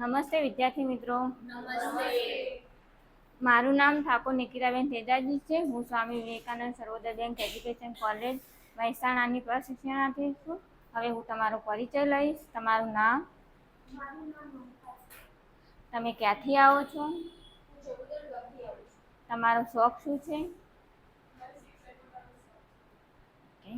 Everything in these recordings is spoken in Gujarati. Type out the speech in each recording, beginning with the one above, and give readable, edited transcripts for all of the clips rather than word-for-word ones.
નમસ્તે વિદ્યાર્થી મિત્રો. નમસ્તે. મારું નામ ઠાકોર નિકિરાબેન તેજાજી છે. હું સ્વામી વિવેકાનંદ સર્વોદય બેંક એજ્યુકેશન કોલેજ મહેસાણાની પ્રશિક્ષણાર્થી છું. હવે હું તમારો પરિચય લઈશ. તમારું નામ? મારું નામ મમતા છે. તમે ક્યાંથી આવો છો? હું ચોગદર ગામથી આવું છું. તમારો શોખ શું છે? મારે શિક્ષણ કરવાનો શોખ ઓકે.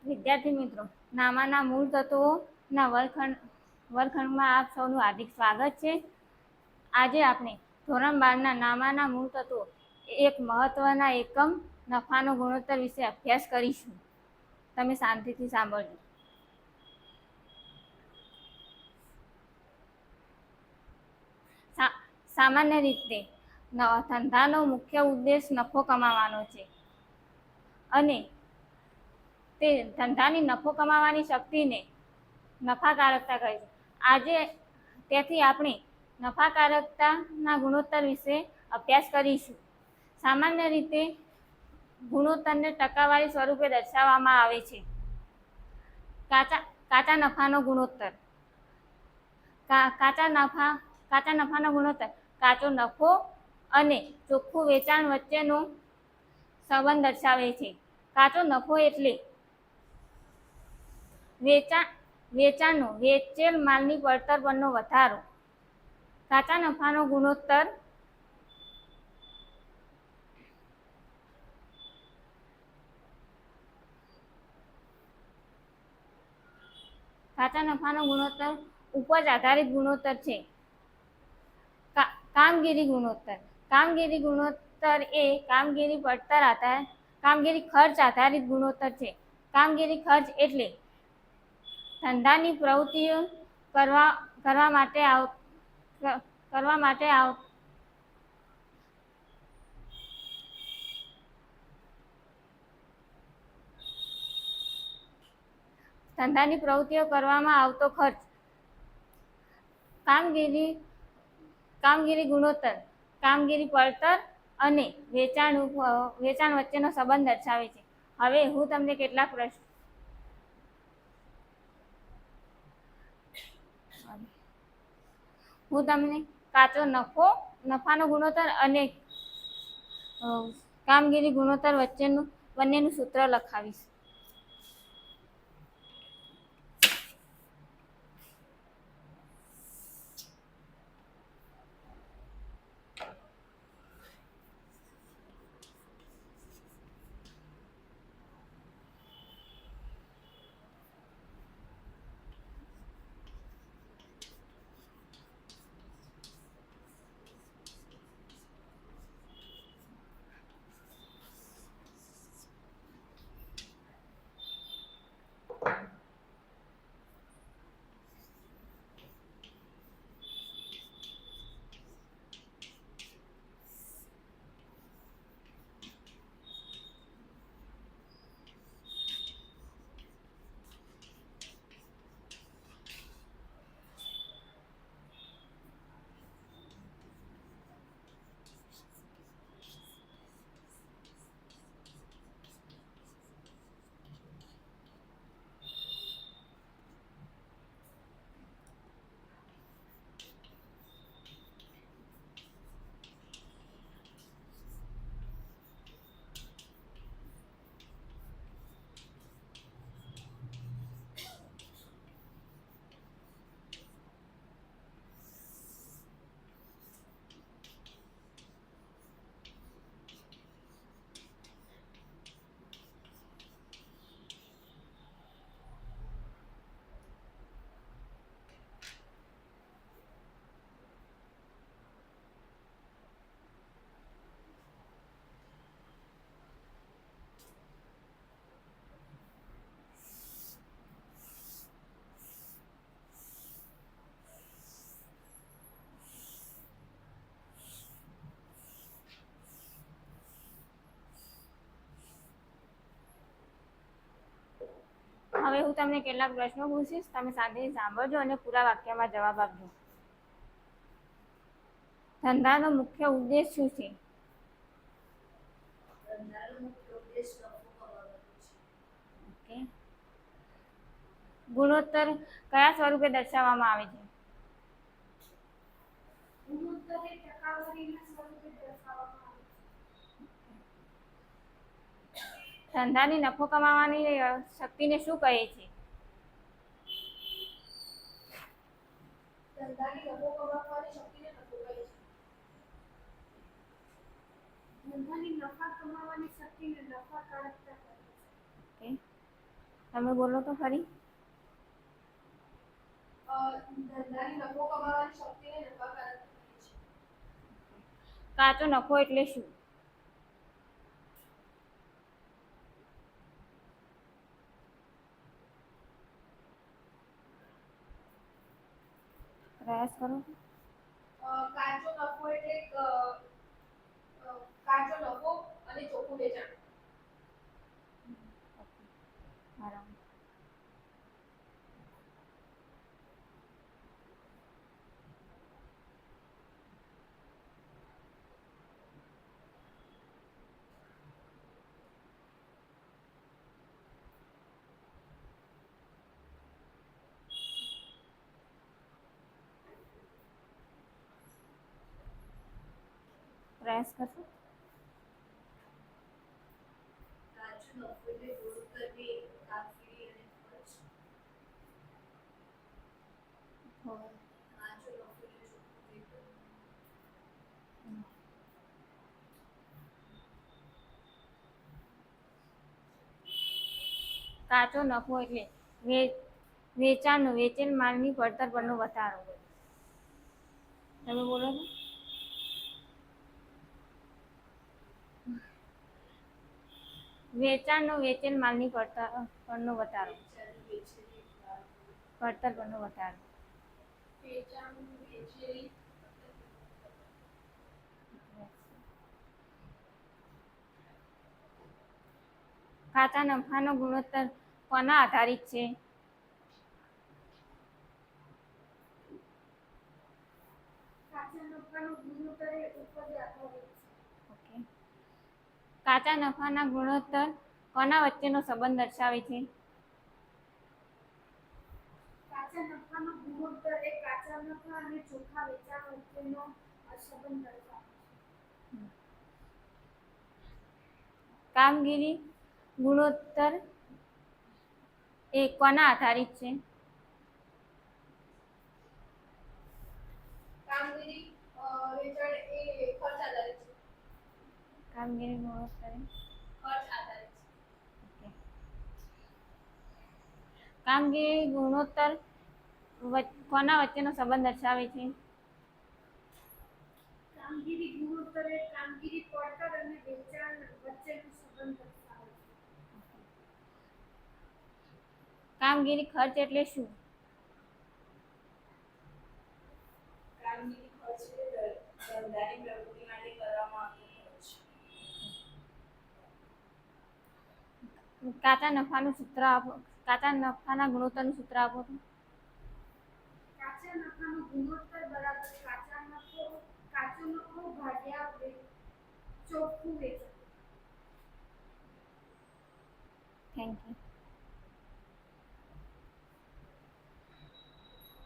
વિદ્યાર્થી મિત્રો, નામાના મૂળ તત્વોના વર્ગખંડમાં આપ સૌનું હાર્દિક સ્વાગત છે. આજે આપણે ધોરણ 12ના નામાના મૂળ તત્વો એક મહત્વના એકમ નફાનો ગુણોત્તર વિશે અભ્યાસ કરીશું. તમે શાંતિથી સાંભળજો. સામાન્ય રીતે ધંધાનો મુખ્ય ઉદ્દેશ નફો કમાવાનો છે અને તે ધંધાની નફો કમાવાની શક્તિને નફાકારકતા કહે છે. તેથી આપણે નફાકારકતાના ગુણોત્તર વિશે અભ્યાસ કરીશું. સામાન્ય રીતે ગુણોત્તરને ટકાવારી સ્વરૂપે દર્શાવવામાં આવે છે. કાચા નફાનો ગુણોત્તર. કાચા નફાનો ગુણોત્તર કાચો નફો અને ચોખ્ખું વેચાણ વચ્ચેનો સંબંધ દર્શાવે છે. કાચો નફો એટલે વેચાણનો વેચેલ માલની પડતર પરનો વધારો. કાચા નફાનો ગુણોત્તર ઉપજ આધારિત ગુણોત્તર છે. કામગીરી ગુણોત્તર. કામગીરી ગુણોત્તર એ કામગીરી ખર્ચ આધારિત ગુણોત્તર છે. કામગીરી ખર્ચ એટલે ધંધાની પ્રવૃત્તિઓ કરવા કરવામાં આવતો ખર્ચ. કામગીરી ગુણોત્તર કામગીરી પડતર અને વેચાણ વચ્ચેનો સંબંધ દર્શાવે છે. હવે હું તમને કેટલાક પ્રશ્નો કાચો નફાનો ગુણોત્તર અને કામગીરી ગુણોત્તર વચ્ચેનું બંનેનું સૂત્ર લખાવીશ. હવે હું તમને કેટલાક પ્રશ્નો પૂછીશ, તમે શાંતિથી સાંભળજો અને પૂરા વાક્યમાં જવાબ આપજો. ધંધાનો મુખ્ય ઉદ્દેશ શું છે? ધંધાનો મુખ્ય ઉદ્દેશ નફો કમાવાનો છે. ઓકે. ગુણોત્તર કયા સ્વરૂપે દર્શાવવામાં આવે છે? ગુણોત્તર એ ટકાવારીના સ્વરૂપે દર્શાવવામાં આવે છે. ધંધાની નફો કમાવાની શક્તિને શું કહે છે? ધંધાની નફો કમાવાની શક્તિને નફો કહે છે. ધંધાની નફા કમાવાની શક્તિને નફાકારકતા કહે છે. ઓકે. તમે બોલો તો ખરી. ધંધાની નફો કમાવાની શક્તિને નફાકારકતા કહે છે. કાચો નફો એટલે શું? પ્રયાસ કરો. કાચો નફો એટલે કાચો નફો અને ચોખ્ખું વેચાણ. બરાબર. પ્રયાસ કરશો. કાચો નફો એટલે ગુણોત્તરની કામગીરી અને ખર્ચ. કાચો નફો એટલે ચોખ્ખું વેચાણ. કાચો નફો એટલે વેચાણનો વેચેલ માલની પડતર પરનો વધારો. તમે બોલો છો. વેચાણનો વેચેલ માલની પડતર પરનો વધારો. પડતર પરનો વધારો. કાચા નફાનો ગુણોત્તર કોના આધારિત છે? કાચા નફાનો ગુણોત્તર એ ઉપજ આધારિત છે. ઓકે. કાચા નફાના ગુણોત્તર કોના વચ્ચેનો સંબંધ દર્શાવે છે? કાચા નફાનો ગુણોત્તર એ કાચા નફા અને ચોખ્ખા વેચાણ વચ્ચેનો સંબંધ દર્શાવે છે. કામગીરી ગુણોત્તર એ કોના આધારિત છે? કામગીરી વેચાણ એ ખર્ચ આધારિત છે. કામગીરી ગુણોત્તર ખર્ચ આધારિત છે. ઓકે. કામગીરી ગુણોત્તર કોના વચ્ચેનો સંબંધ દર્શાવે છે? કામગીરી ગુણોત્તર એ કામગીરી પડતર અને વેચાણ વચ્ચેનો સંબંધ દર્શાવે છે. કામગીરી ખર્ચ એટલે શું? કામગીરી ખર્ચ એટલે ધંધાની પ્રવૃત્તિ માટે કરવામાં આવતો ખર્ચ. કાચા નફાનું સૂત્ર આપો. કાચા નફાના ગુણોત્તરનું સૂત્ર આપો તો. કાચા નફાનો ગુણોત્તર બરાબર કાચો નફો ભાગ્યા ચોખ્ખું વેચાણ. Thank you.